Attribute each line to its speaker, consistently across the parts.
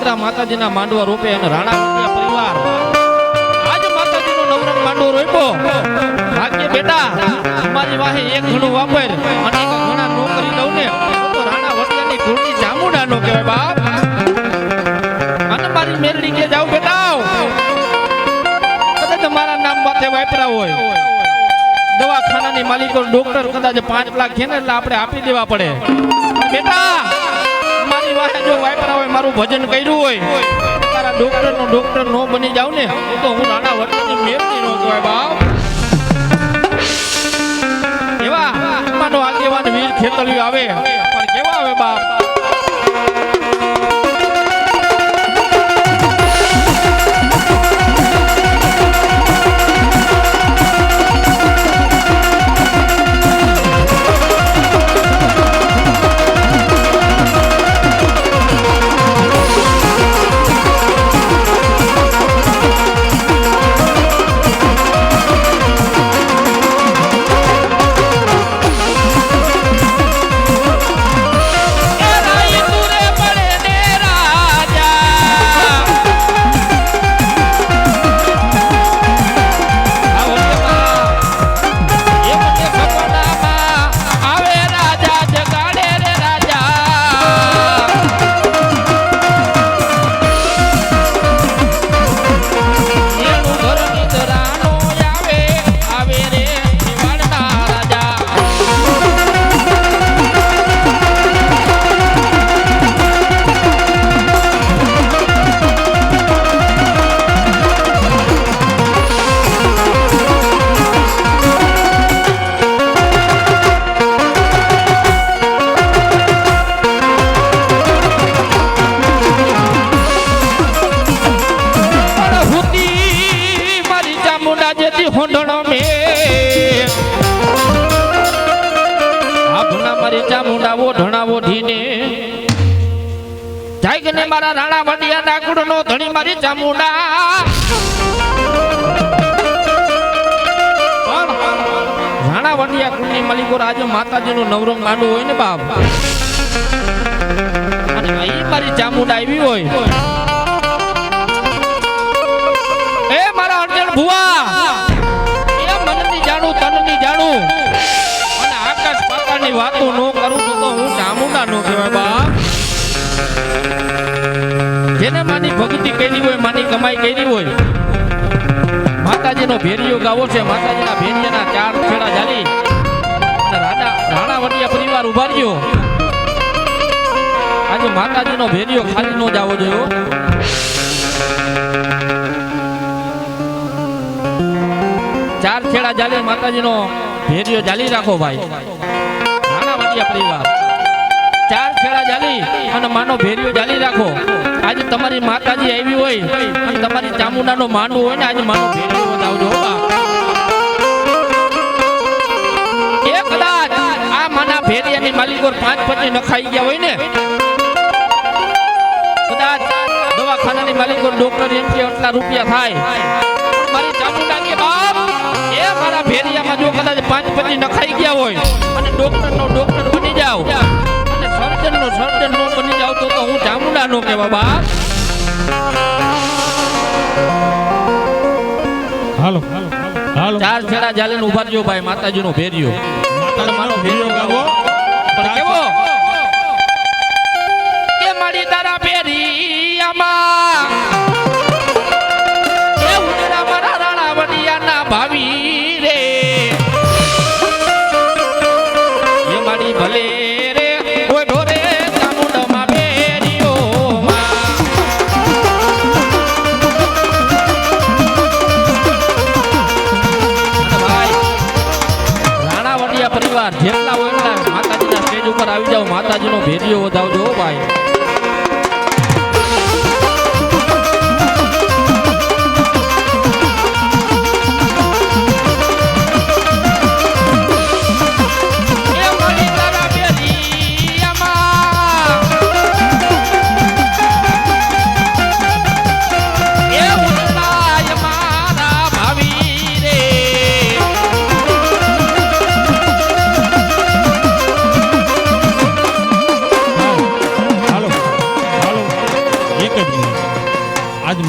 Speaker 1: બધા માતાજીના માંડવા રોપે અને રાણા પરિવાર આજ માતાજીનો નવરંગ માંડવો રોપ્યો. ભાગ્ય બેટા તમારી વાહે એક ઘણું વાપર અને એક ઘણા નો કરી દઉં ને તો રાણા વડિયાની ઘોડી ચામુંડા નો કહેવાય બાપ. અને મારી મેરડી કે જાવ બેટા કદાચ તમારા નામ માથે વાપરા હોય દવાખાનાની માલિકો ડોક્ટર કદાચ 5 લાખ છે ને એટલે આપણે આપી દેવા પડે. બેટા મારી વાહે જો વાપરા હોય મારું ભજન કર્યું હોય તારા ડોક્ટર નો બની જાવ ને તો હું રાણા વડિયાની મેરડી નો કહેવાય બાપ. એવા માનો આગેવાન વીર ખેતલિયો આવે પણ કેવા આવે બાપ. મારા રાણા વડિયાના કુળનો ધણી મારી ચામુંડા. રાણા વડિયા કુળની માલિકો આજે માતાજીનું નવરંગ માંડવું હોય ને બાપ અને અહીં મારી ચામુંડા આવી હોય એ મારા અર્જણ ભુવા એ મનની જાણું તનની જાણું અને આકાશ પાતાળની વાતો નો કરું તો હું ચામુંડા નો કહેવાય બાપ. જેને માની ભક્તિ કરી હોય માની કમાઈ કરી હોય માતાજીનો ભેરિયો ગાવો છે. માતાજીના ભેરિયાના 4 છેડા જાલી રાણા વડિયા પરિવાર ઉભા રહ્યો. આજે માતાજીનો ભેરિયો ખાલી નો જાવો જોયો. 4 છેડા જાલી માતાજીનો ભેરિયો જાલી રાખો ભાઈ. રાણા વડિયા પરિવાર 4 છેડા જાલી અને માનો ભેરિયો જાલી રાખો. આજે તમારી માતાજી આવી હોય અને તમારી ચામુંડાનો માંડવો હોય ને આજે માનો ભેરિયો વધાવજો બાપ. એ કદાચ આ માના ભેરિયાની માલિકો 5-5 નખાઈ ગયા હોય ને કદાચ દવાખાનાની માલિકો ડોક્ટર એમ કે આટલા રૂપિયા થાય મારી ચામુંડા કે બાપ એ મારા ભેરિયામાં જો કદાચ 5-5 નખાઈ ગયા હોય અને ડોક્ટર બની જાવ સર્જન નો બની જાવ તો હું ચામુંડા નો કહેવા બાપ.
Speaker 2: હાલો
Speaker 1: 4 છેડા જાલીને ઉભા રહ્યો ભાઈ. માતાજીનો ભેરિયો માનો ભેરિયો ગાવો પણ કેવો કે મારી તારા ભેરિયામાં એ ઉડરા મારા રાણા વડિયાના ભાવી રે એ મારી ભલે જેટલા હોય એટલા માતાજીના સ્ટેજ ઉપર આવી જાવ. માતાજીનો ભેરિયો વધાવજો ભાઈ.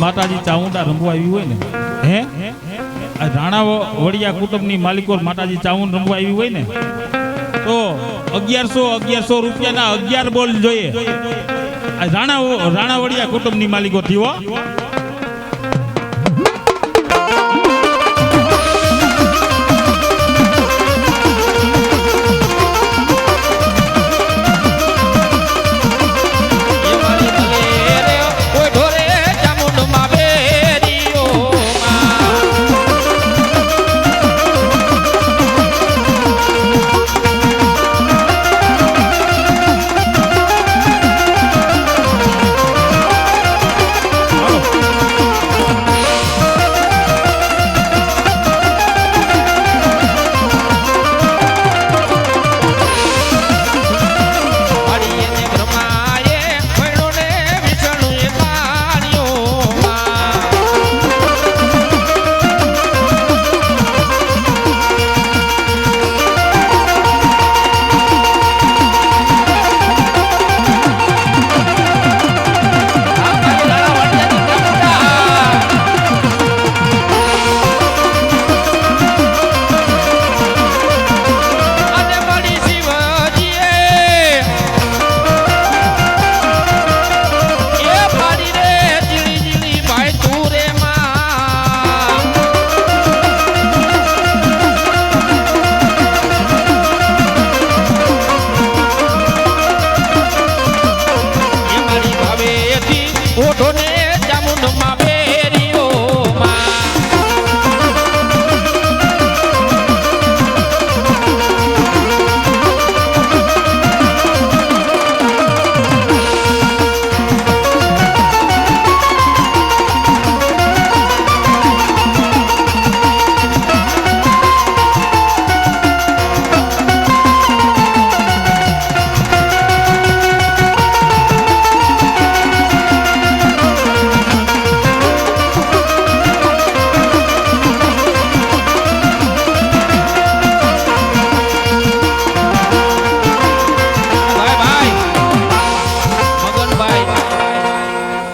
Speaker 2: માતાજી ચામુંડા રમવા આવી હોય ને હે આ રાણા વડિયા કુટુંબની માલિકો માતાજી ચામુંડ રમવા આવી હોય ને તો 1100 રૂપિયાના 11 બોલ જોઈએ. આ રાણા વડિયા કુટુંબની માલિકો થી હો.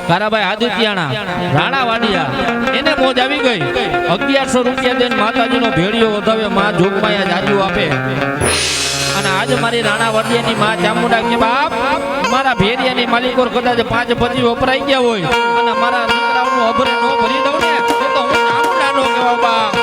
Speaker 1: કારાભાઈ આદિત્યાણા રાણા વાડિયા એને મોજ આવી ગઈ. 1100 રૂપિયા દઈને માતાજીનો ભેળિયો વધાવે માં જોગમાયા જાજુ આપે. અને આજે મારી રાણા વાડિયાની માં ચામુંડા કે બાપ મારા ભેરિયાની માલિકો કદાચ 5 પછી વપરાઈ ગયા હોય અને મારા દીકરાઓનું અભરે નો ભરી દઉં ને તો હું ચામુંડા નો કહેવા બાપ.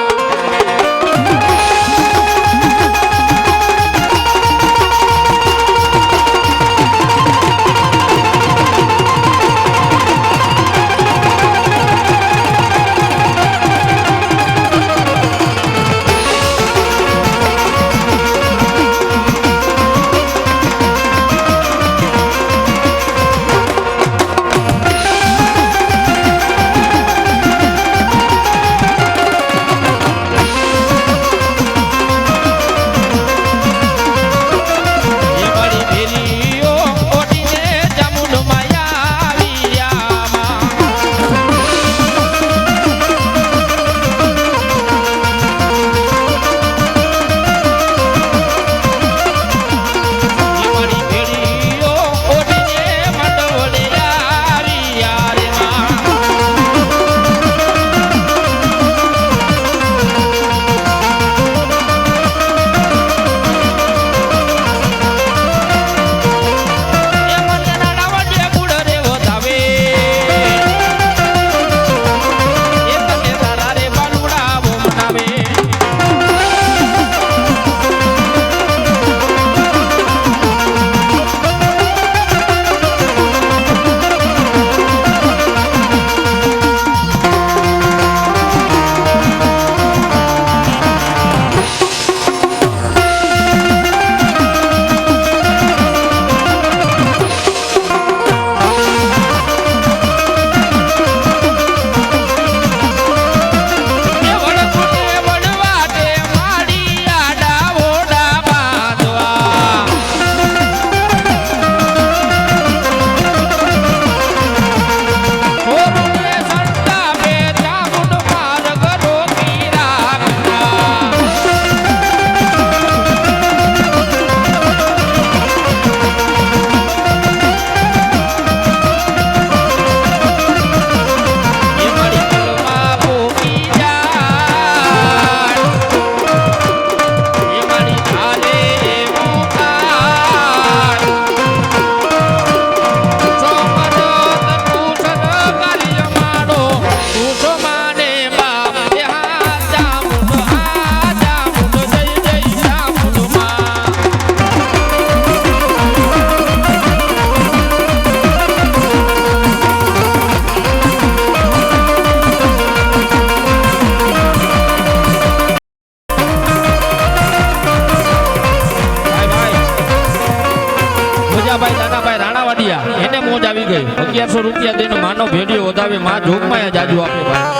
Speaker 1: મીરાભાઈ દાદાભાઈ રાણાવાડિયા એને મોજ આવી ગઈ 1100 રૂપિયા દઈને માનો ભેડિયો વધાવે માં જોગમાં જાજુ આપે ભાઈ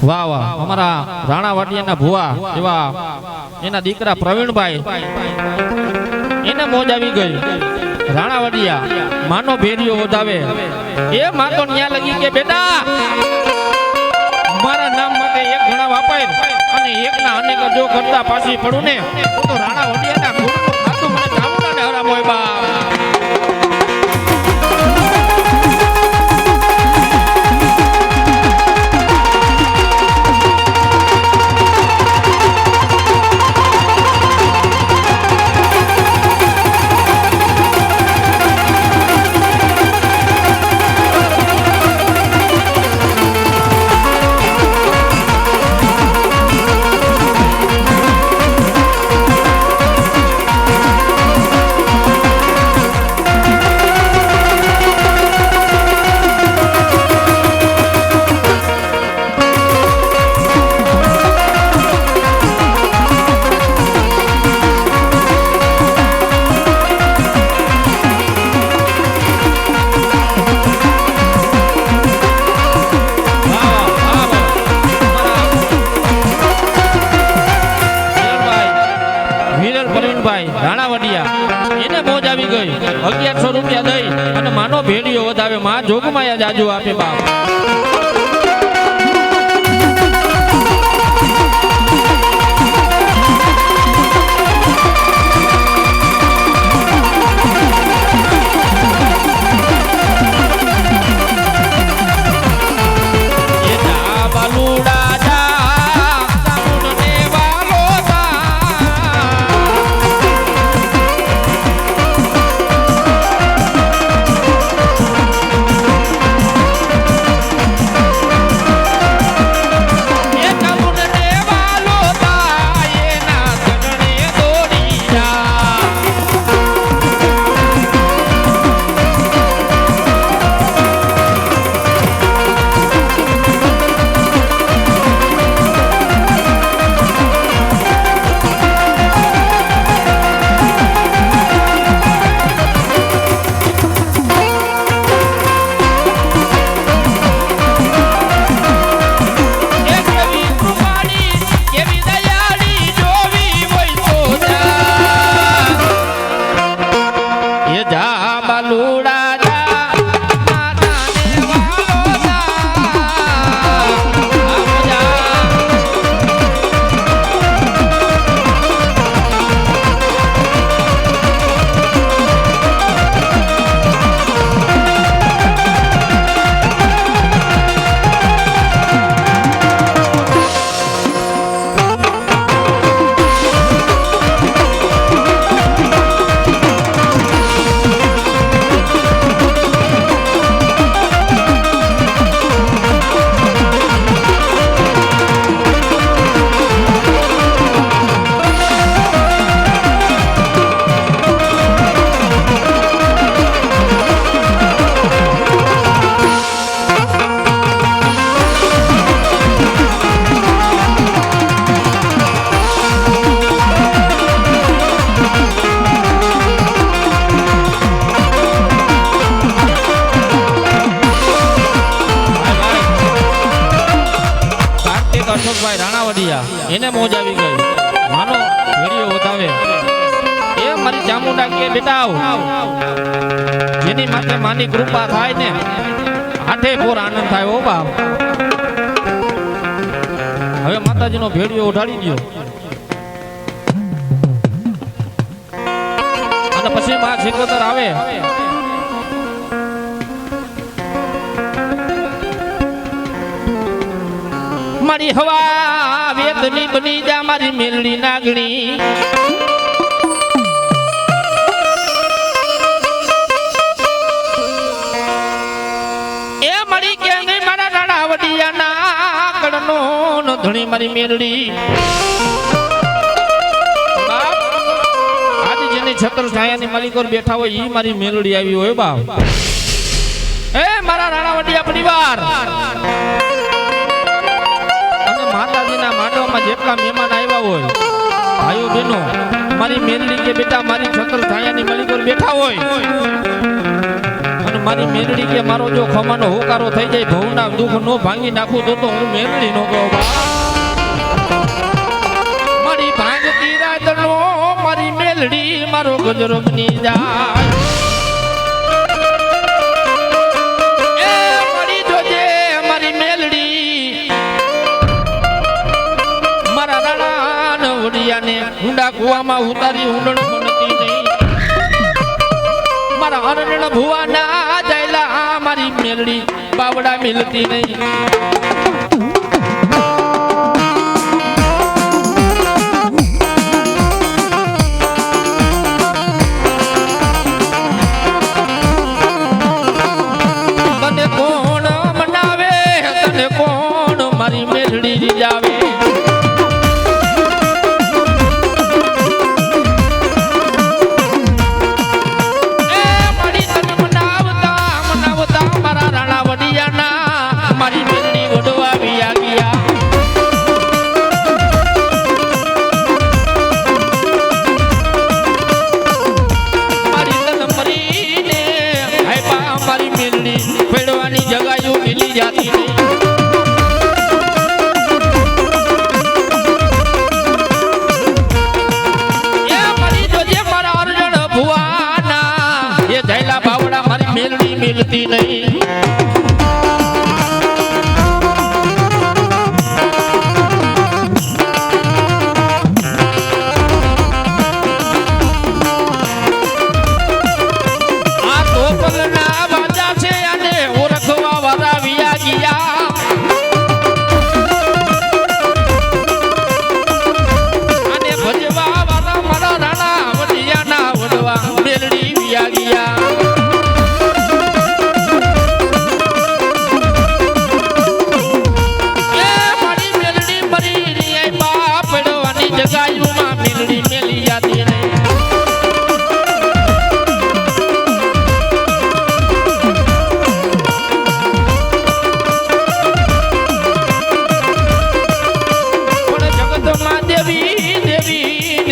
Speaker 1: વાહ વાહ અમારા રાણાવાડિયાના ભુવા એવા એના દીકરા પ્રવીણભાઈ એને મોજ આવી ગઈ રાણાવાડિયા માનો ભેડિયો વધાવે એ માં તો ન્યા લગી કે બેટા મારા નામ માટે એક ઘણા વાપાય અને એકના અનેક જો કરતા પાછી પડું ને તો રાણાવાડિયાના ઘોડનું ખાતું મને ચામુંડાને હરામ હોય બા રાણાવાડિયા એને મોજ આવી ગઈ 1100 રૂપિયા દઈ અને માનો ભેડિયો વધાવે માં જોગમાયા જાજુ આપે બાપ અશોકભાઈ રાણાવાડિયા એને મોજ આવી ગઈ માનો ભેડિયો વધાવે એ મારી ચામુંડા કે બેટા જેની માથે માની કૃપા થાય ને આઠે પોર આનંદ થાય ઓ બાપ હવે માતાજીનો ભેડિયો ઉઠાડી દયો અને પછી માં સિકોતર આવે મારી હવા વેદની બની જા મારી મેલડી નાગણી એ મારી કે નહીં મારા રાણાવાડિયાના કડનો ધણી મારી મેલડી આજ જેની છત્ર છાયાની માલિકો બેઠા હોય ઈ મારી મેલડી આવી હોય બાપ એ મારા રાણાવાડિયા પરિવાર માતાજીના માંડવામાં ગામમાં જેટલા મહેમાન આવ્યા હોય ભાઈઓ બહેનો મારી મેલડી કે બેટા મારી છત્ર છાયાની મળી પર બેઠા હોય અને મારી મેલડી કે મારો જો ખમાનો હોકારો થઈ જાય ભવના દુઃખ નો ભાંગી નાખું તો હું મેલડી નો કહું મારી ભાંગતી રાતનો મારી મેલડી મારો ગજરો બની જાય એ મારી જોજે મારી મેલડી મારા રાણા વડિયાને ઊંડા કુવામાં ઉતારી ઊંડણ બનતી નહીં મારા અરણ્ય ભુવા ના જાયલા મારી મેલડી બાવડા મિલતી નહીં તને કોણ મનાવે તને કોણ મારી મેલડી રીજાવે મારી મેલડી વડવા વિયા ગયા મારી તન મરીને હાયપા મારી મેલડી ફેડવાની જગાયું મિલી જાતી નહીં એ મારી જોજે મારા અર્જણ ભુવાના એ જયલા બાવડા મારી મેલડી મિલતી નહીં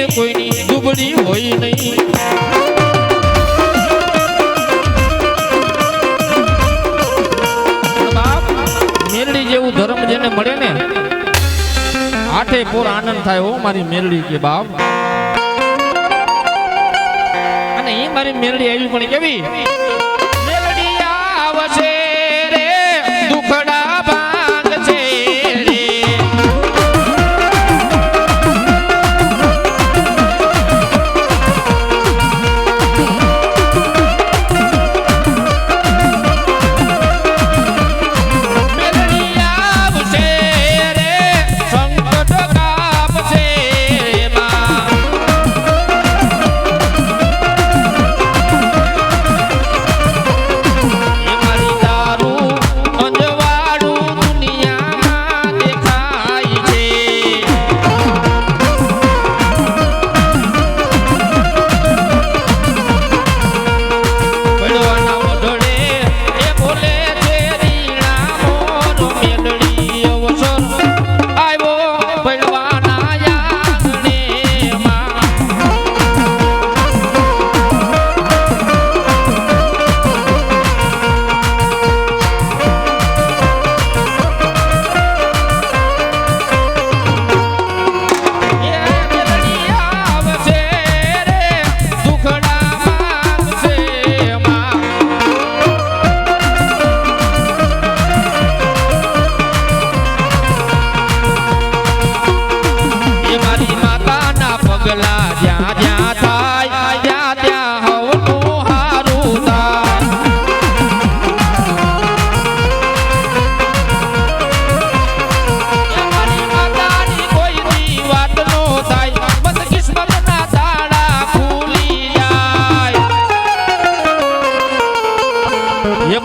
Speaker 1: કોઈની દુબળી હોય નહીં બાપ મેલડી જેવું ધર્મ જેને મળે ને આઠે પોર આનંદ થાય હો મારી મેલડી કે બાપ અને એ મારી મેલડી આવી પણ કેવી મેલડી આવશે રે દુખડા ભાંગ છે રે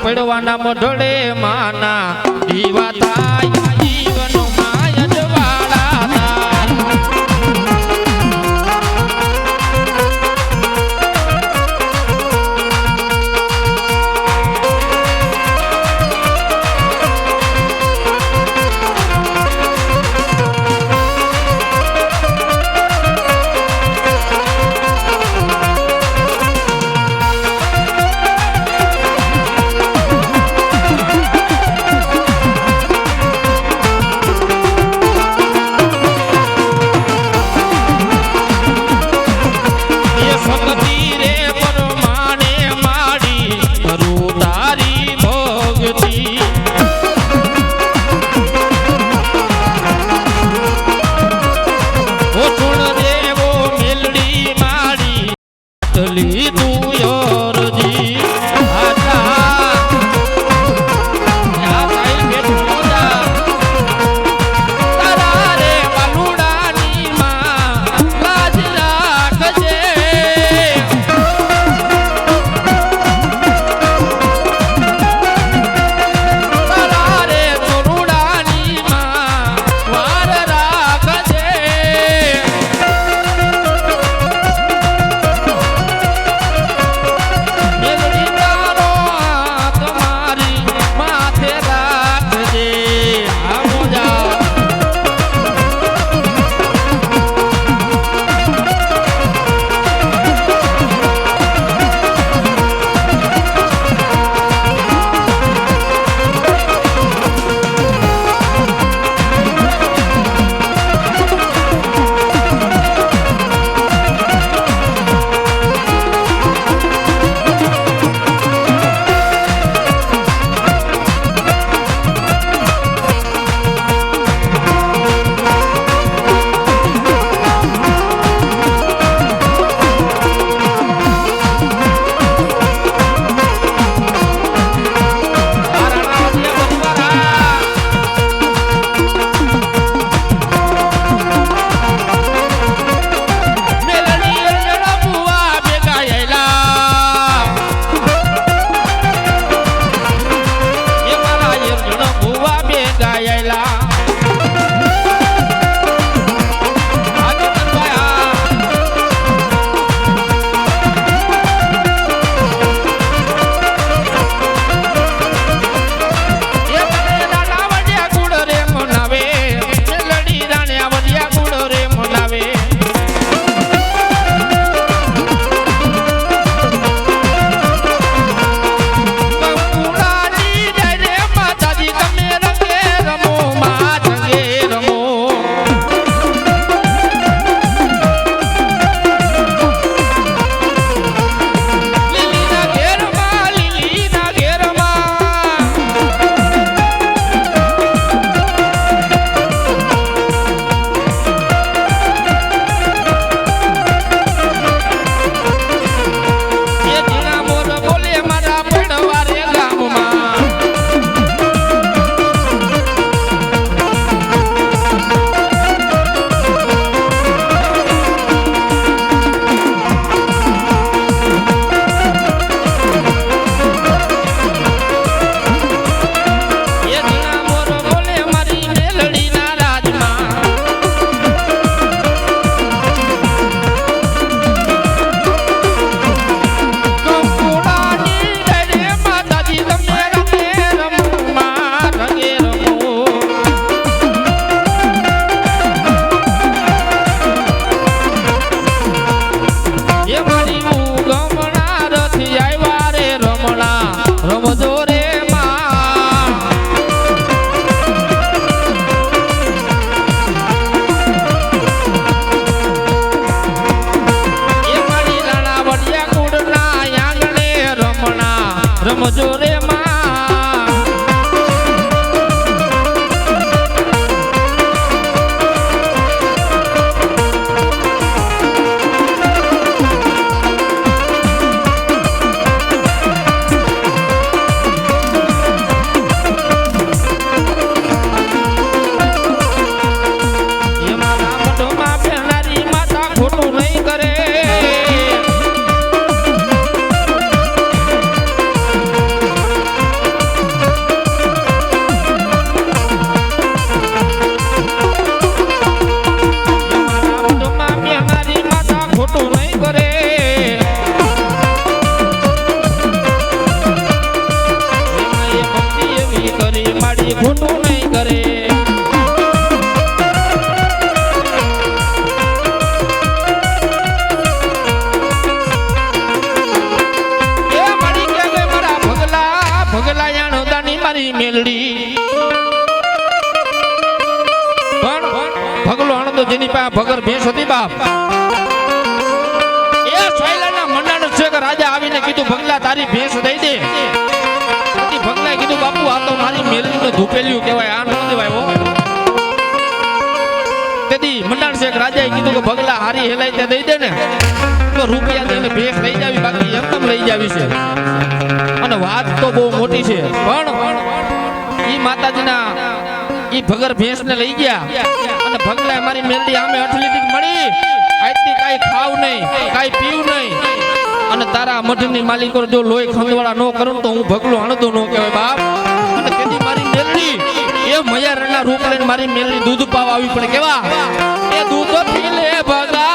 Speaker 1: પડવાના મોઢડે માના દીવા થાય જીવનો માય જવાળા થાય મેલડી પણ ભગલો આણંદો જેની પાસે ભગર ભેંસ હતી બાપ એ સોયલાના મંડાણ છે કે રાજા આવીને કીધું ભગલા તારી ભેંસ દઈ દે પછી ભગલાએ કીધું બાપુ આ તો મારી મેલડીનું ધૂપેલિયું કહેવાય આ ન દેવાય હો તેથી મંડાણ શેખ રાજાએ કીધું કે ભગલા હારી હેલાઈ તે દઈ દે ને તો રૂપિયા દઈને ભેંસ લઈ જાવી બાકી એકદમ લઈ જાવી છે અને વાત તો બહુ મોટી છે પણ ઈ માતાજીના ઈ ભગર ભેંસને લઈ ગયા અને ભગલાએ મારી મેલડી આમે અઠલીથી મળી આજથી કાઈ ખાવ નહીં કાઈ પીવું નહીં અને તારા મઢની માલિકો જો લોહી ખંડવાળા ન કરું તો હું ભગલો આણંદો ન કહેવાય બાપ અને તેથી મારી મેલડી એ મૈયારના રૂપ લઈને મારી મેલડી દૂધ પાવા આવી પડે કેવા એ દૂધ પી લે ભગા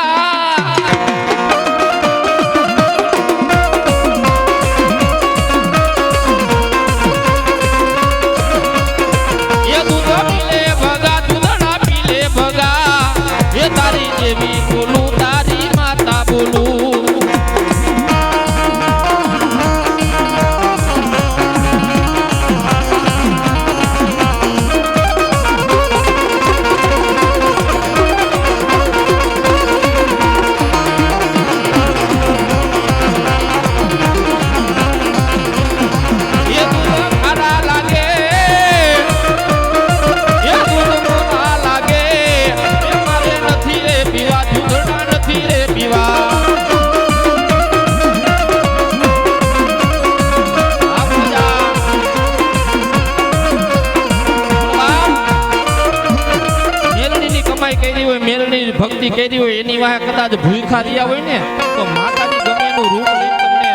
Speaker 1: ભક્તિ કરી હોય એની વાહે કદાચ ભૂખા રહ્યા હોય ને તો માતાજી ગમે એનું રૂપ લઈને તમને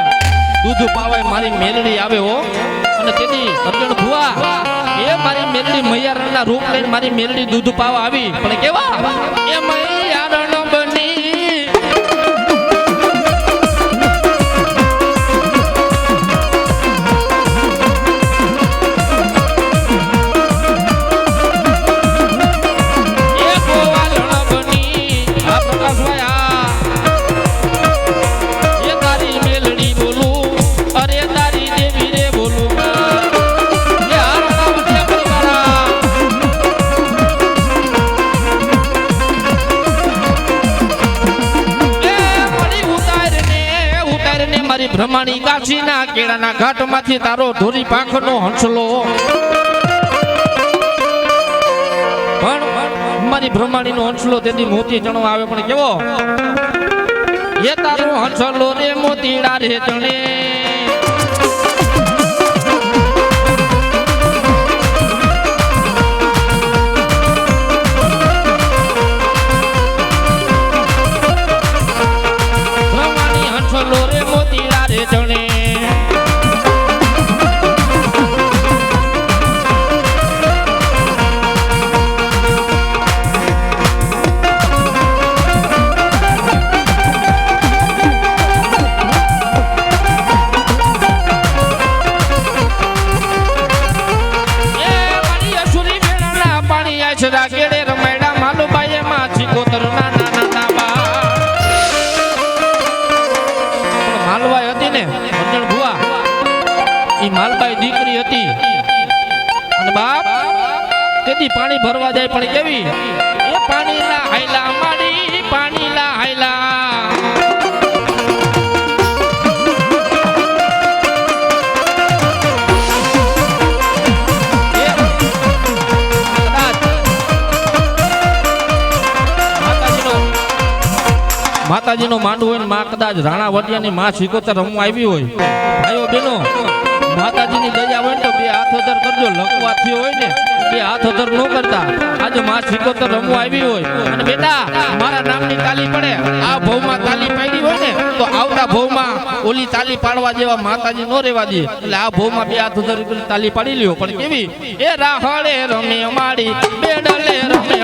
Speaker 1: દૂધ પાવાય મારી મેલડી આવે હો અને તેથી અર્જુન ભુવા એ મારી મેલડી મૈયારના રૂપ લઈને મારી મેલડી દૂધ પાવા આવી પણ કેવા એ મૈયારણ બની બ્રહ્માણી કાશીના કેળાના ઘાટમાંથી તારો ધોરી પાંખનો હંસલો પણ મારી બ્રહ્માણીનો હંસલો તેથી મોતી ચણવા આવે પણ કેવો એ તારો હંસલો રે મોતીડા રે ચણે માલબાઈ દીકરી હતી અને બાપ તેથી પાણી ભરવા જાય પણ કેવી એ પાણીલા હાયલા માડી પાણીલા હાયલા માતાજીનો માંડવો હોય ને માં કદાચ રાણા વડિયાની માં શીકોતર રમવા આવી હોય ભાઈઓ બેનો માતાજીની દયા હોય ને તો બે હાથ અધર કરજો લખવા થયો હોય ને બે હાથ અધર ન કરતા આજે માં શીકોતર રમવા આવી હોય અને બેટા મારા નામની તાલી પડે આ ભવમાં તાલી પાડી હોય ને તો આવતા ભવમાં ઓલી તાલી પાડવા જેવા માતાજી નો રહેવા દે એટલે આ ભવમાં બે હાથ અધર કરી તાલી પાડી લ્યો પણ કેવી એ રાહડે રમે માડી બેડલે રમે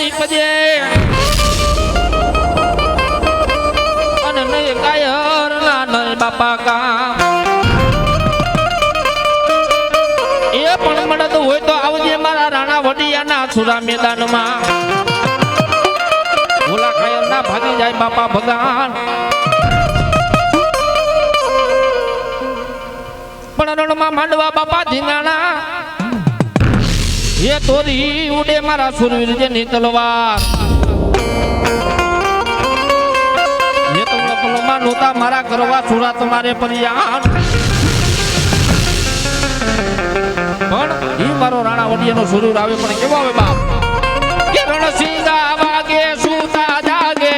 Speaker 1: નીપજે અને નહીં કાયર ના નહીં બાપા કામ એ પણ મળદ હોય તો આવજે મારા રાણા વડિયાના સુરા મેદાનમાં ભોલા કાયર ના ભાગી જાય બાપા ભગવાન પણ રણમાં માંડવા બાપા ધીંગાણા એ તોરી ઉડે મારા સુરવીર જેની તલવાર એ તો લપલમાં નોતા મારા કરવા સુરા તમારે પરિયાણ પણ ઈ મારો રાણા વડિયાનો સુરવીર આવે પણ કેવો આવે બાપ કે રણસિંગા વાગે સુતા જાગે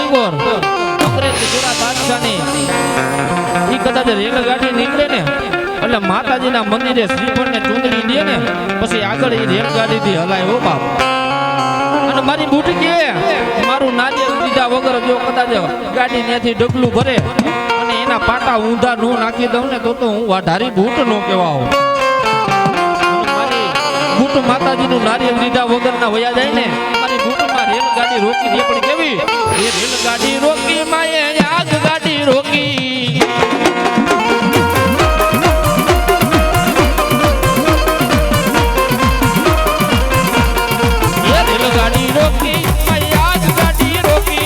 Speaker 1: માલિકોર અંગ્રેજ જોડા બાદશાહની ઈ કદાચ રેલગાડી નીકળે ને એટલે માતાજીના મંદિરે શ્રીફળને ચૂંદડી દે ને પછી આગળ એ રેલગાડીથી હલાય હો બાપ. અને મારી બુટ કે મારું નારિયેળ દીધા વગર જો કદાચ ગાડી ત્યાંથી ડગલું ભરે અને એના પાટા ઊંધા નો નાખી દઉં ને તો હું વાઢારી બૂટ નો કહેવાઓ. મારી બૂટ માતાજીનું નારિયેળ દીધા વગરના વયા જાય ને મારી બૂટમાં રેલગાડી રોકી દે પણ કેવી એ રેલગાડી રોકી માએ આગ ગાડી રોકી. ગાડી રોકી આગ ગાડી રોકી.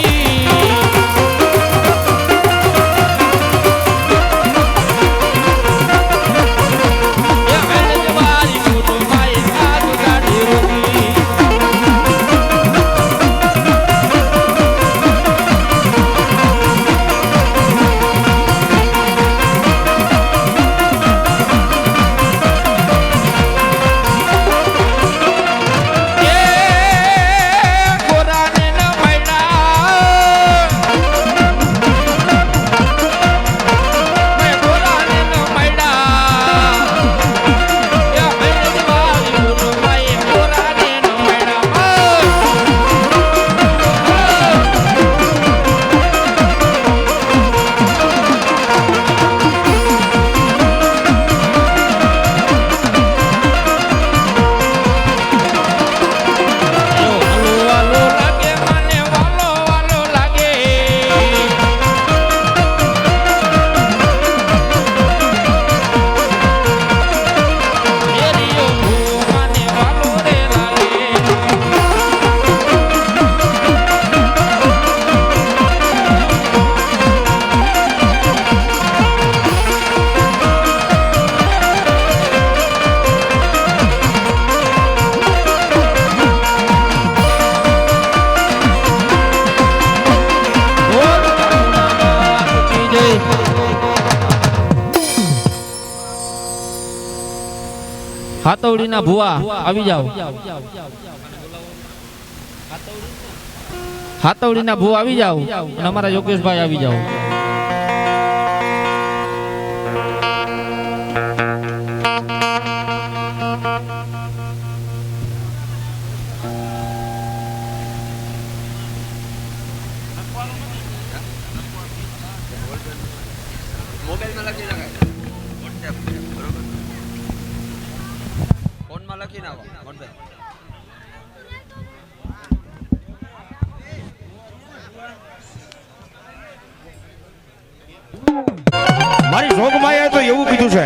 Speaker 1: હાતવડીના ભુવા આવી જાઓ. હાતવડીના ભુવા આવી જાઓ અને અમારા યોગેશભાઈ આવી જાઓ.
Speaker 3: મોબાઈલમાં લખી લખાય બરોબર ફોનમાં લખી નાખો મોબાઈલ.
Speaker 4: મારી જોગમાએ તો એવું કીધું છે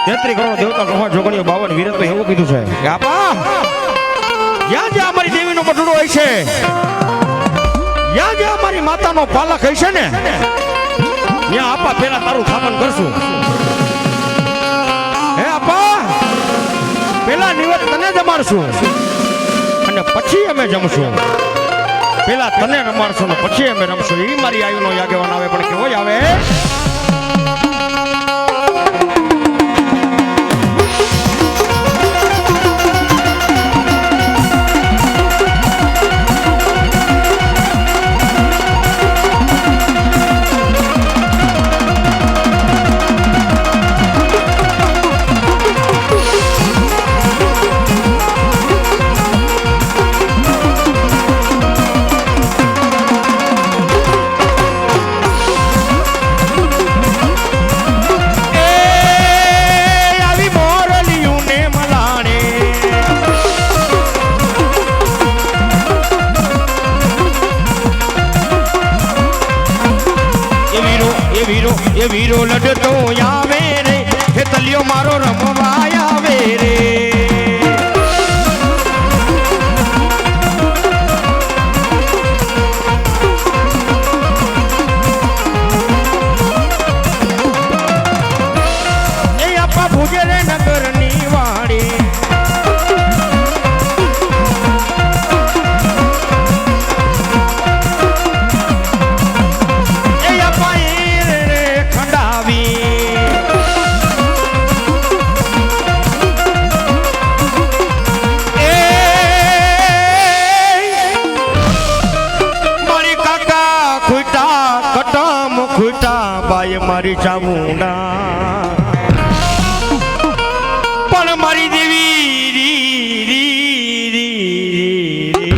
Speaker 4: 33 કરોડ દેવતા બ્રહ્મા જોગણીઓ 52 વીર તો એવું કીધું છે કે આપા જ્યાં જ્યાં અમારી દેવીનો બટુડો હોય છે જ્યાં જ્યાં અમારી માતાનો પાલક હોય છે ને ત્યાં આપા પેલા તારું સ્થાપન કરશું. હે આપા પેલા નિવેદ તને જમાડશું અને પછી અમે જમશું. પેલા તને રમાડશું ને પછી અમે રમશું. એ મારી આયુનો યાગેવાન આવે પણ કેવો આવે એ વીરો લડતો આવે રે હે તલિયો મારો રમવા આવે રે. એ આપા ભુજે રે નગરની વાડી છૂટા બાય મારી ચામુંડા પણ મારી દેવી રી રી રી રી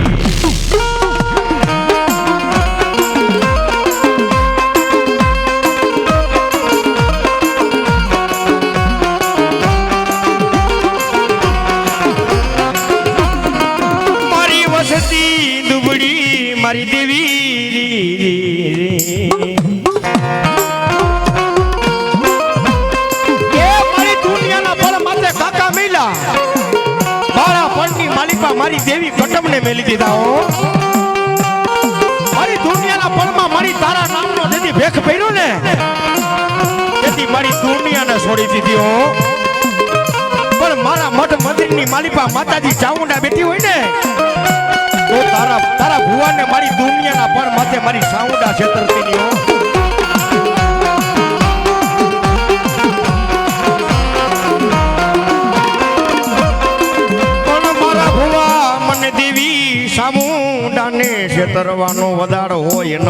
Speaker 4: મારી વસતી દુબળી મારી દેવી રી રી રી મારી દેવી કટમને મેલી દીધા હો મારી દુનિયાના પળમાં મારી તારા નામનો જેથી ભેખ પડ્યો ને તેથી મારી દુનિયાને છોડી દીધી હો પણ મારા મઠ મંદિરની માલિકા માતાજી ચામુંડા બેઠી હોય ને તો તારા ભુવાને મારી દુનિયાના પળ માથે મારી ચામુંડા છેતરતી ની હો દેવી ચામુંડાને છેતરવાનો વધારો હોય ન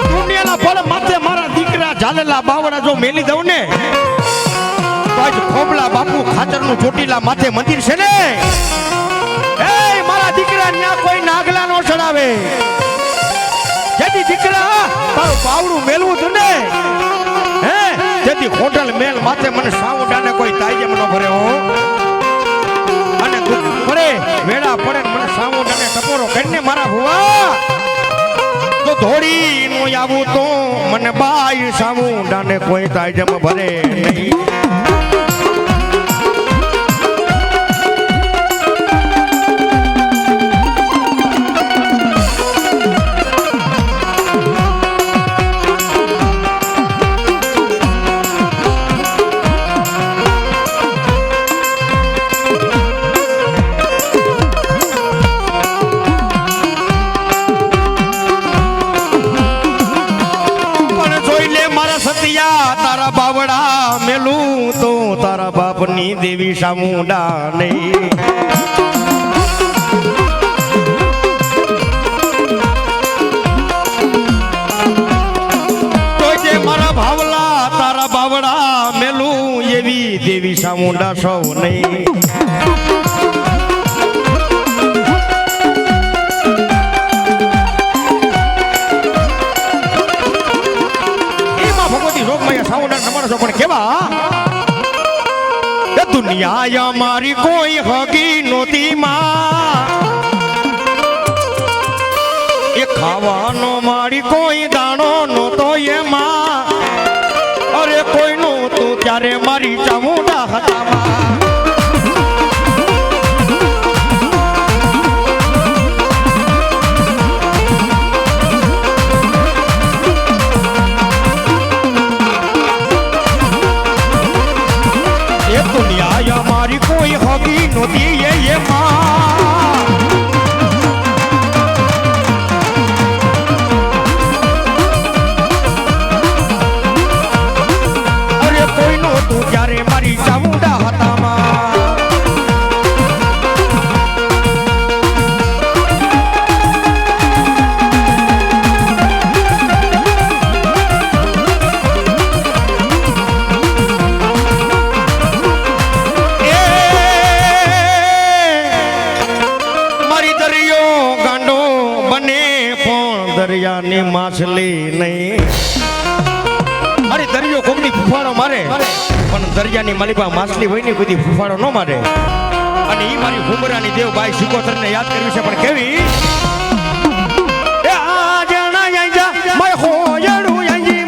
Speaker 4: દુનિયાના ફળ માથે મારા દીકરા ઝાલેલા બાવડા જો મેલી દઉં ને તો આજ ખોબલા બાપુ ખાચરનું ચોટીલા માથે મંદિર છે ને એ મારા દીકરા ન્યા કોઈ નાગલા નો ચડાવે જેથી દીકરા તારું પાવડું મેલવું તું ને હે જેથી હોટલ મેલ માથે મને સાવડાને કોઈ તાઈજમ ન ભરે હો અને દુઃખ પડે વેડા પડે મને સાવડાને ટપોરો કરીને મારા ભુવા તો ધોડી નો આવું તો મને બાઈ સાવડાને કોઈ તાઈજમ ભરે નહીં તારા બાવડા મેલું તો તારા બાપની દેવી ચામુંડા નહીં તો જે મારા ભાવલા તારા બાવડા મેલું એવી દેવી ચામુંડા સૌ નહીં પણ કેવા દુનિયા મારી કોઈ હગી નહોતી માં એ ખાવાનો મારી કોઈ દાણો નહોતો એમાં અરે કોઈ નહોતું ત્યારે મારી ચામુંડા હતા માં દુનિયા મારી કોઈ હગી નહોતી એમાં અરે કોઈ નહોતું ત્યારે મારી ચામુંડા હતા માં દરિયાની માછલી નહીં અરે દરિયો કોકની ફૂફાડો મારે પણ દરિયાની માલિકા માછલી હોય ને કોઈ ફૂફાડો ન મારે અને ઈ મારી હુમરાની દેવ બાઈ સિકોતરને યાદ કર્યું છે પણ કેવી એ આ જણા આઈજા માય હોયડું આઈજી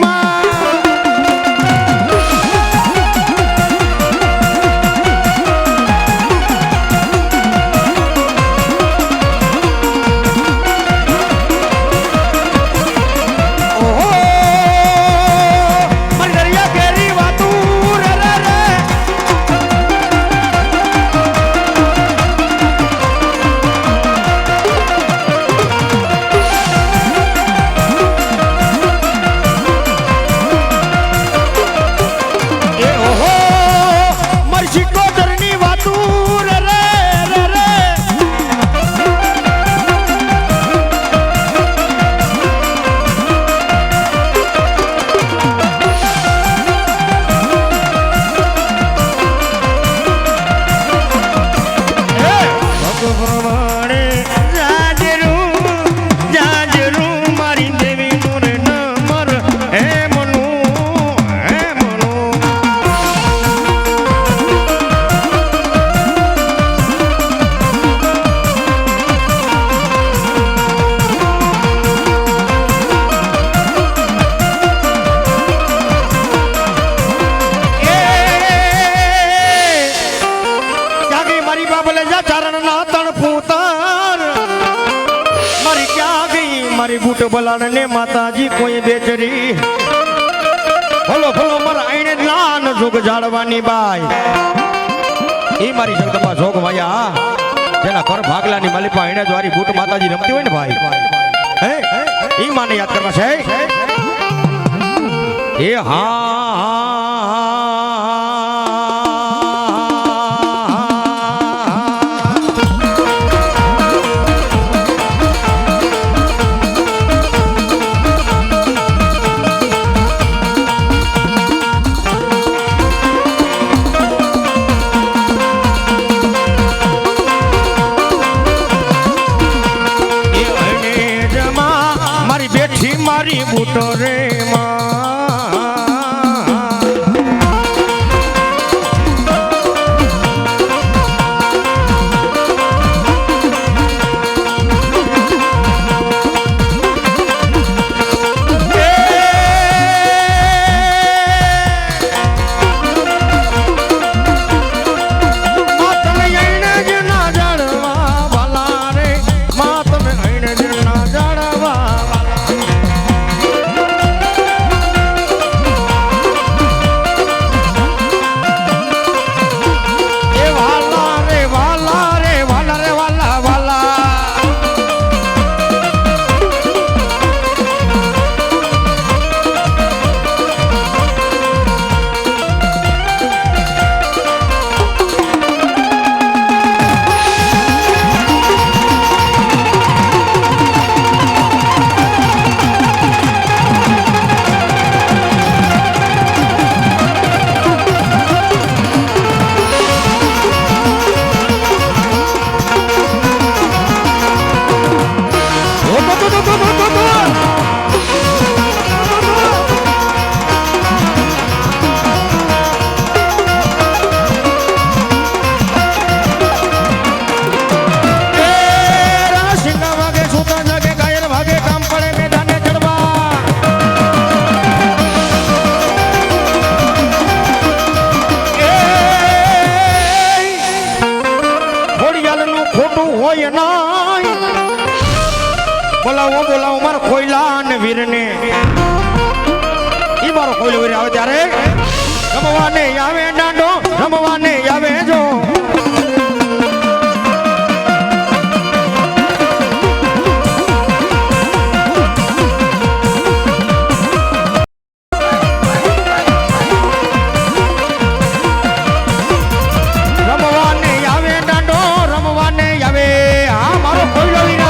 Speaker 4: મારી બૂટ બલાડ ને માતાજી કોઈ બેચરી ભલો ભલો મારા આઈને લાન જોગ જાળવાની બાઈ ઈ મારી જગદંબા જોગ માયા જેના ઘર ભાગલાની માલિપા આઈને દ્વારી બૂટ માતાજી રમતી હોય ને ભાઈ હે ઈ માને યાદ કરવા છે એ મારી બૂટો રે બોલાવો મારો ખોઈલા ને વીરને ઈ મારો ખોઈલો વીર આવે ત્યારે રમવાને આવે દાંડો રમવાને આવે જો રમવાને આવે દાંડો રમવાને આવે આ મારો ખોઈલો વીર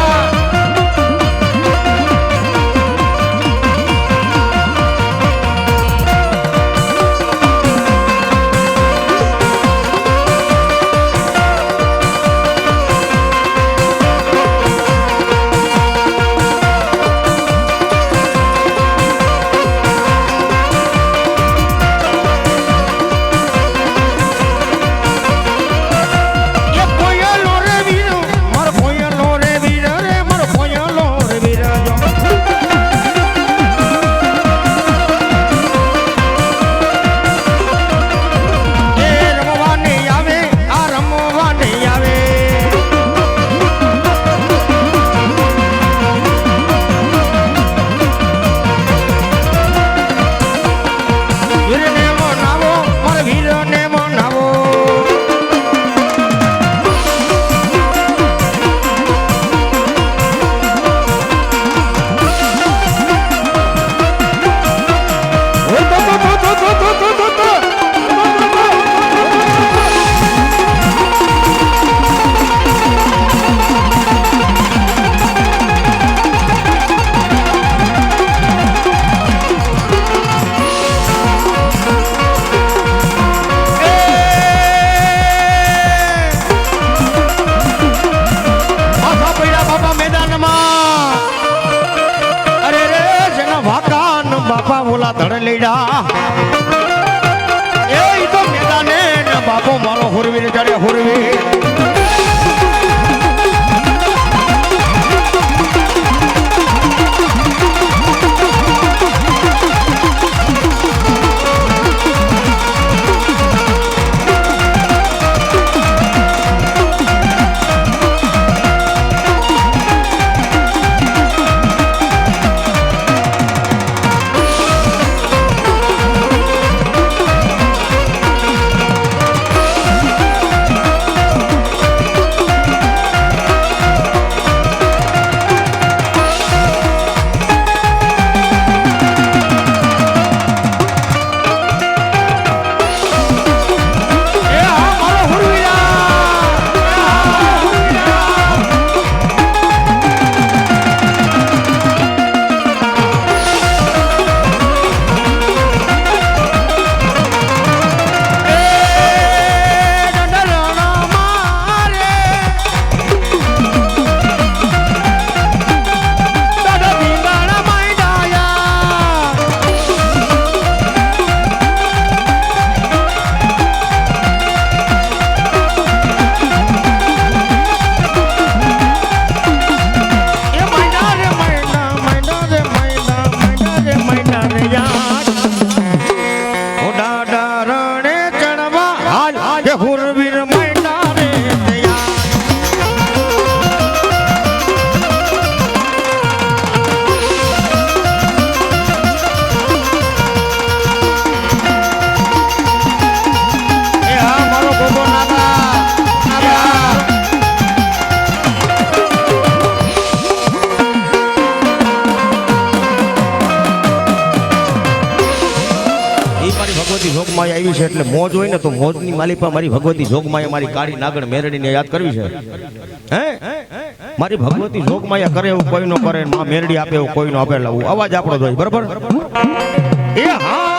Speaker 4: છે એટલે મોજ હોય ને તો મોજની માલિપા મારી ભગવતી જોગમાયા મારી કાળી નાગણ મેરડીને યાદ કરવી છે હે મારી ભગવતી જોગમાયા કરે એવું કોઈ નો કરે માં મેરડી આપે એવું કોઈ નો આપે લાવું અવાજ આપણો જોઈએ બરાબર એ હા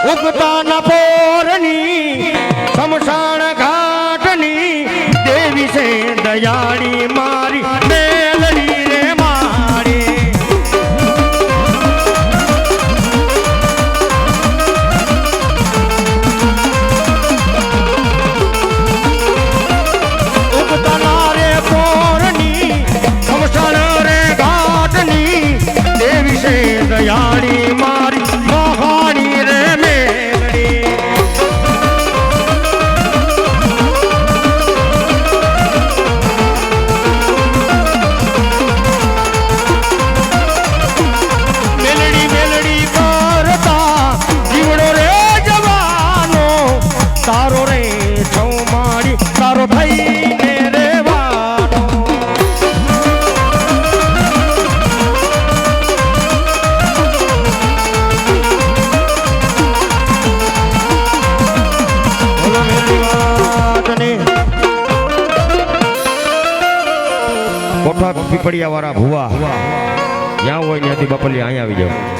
Speaker 4: ઉગતાના પોરની શમશાન ઘાટની દેવી છે દયાળી મારી મેલડી રે મારી ઉગતાના રે પોરની શમશાન રે ઘાટની દેવી છે દયાળી મારી મહાણી રે તારો રે છૌમાડી તારો ભાઈ ને રેવાનો બોલો મેરી વાતને કોઠા પીપળિયા વાળા ભુવા જ્યાં હોય ત્યાંથી બપલિયા અહીંયા આવી જાવ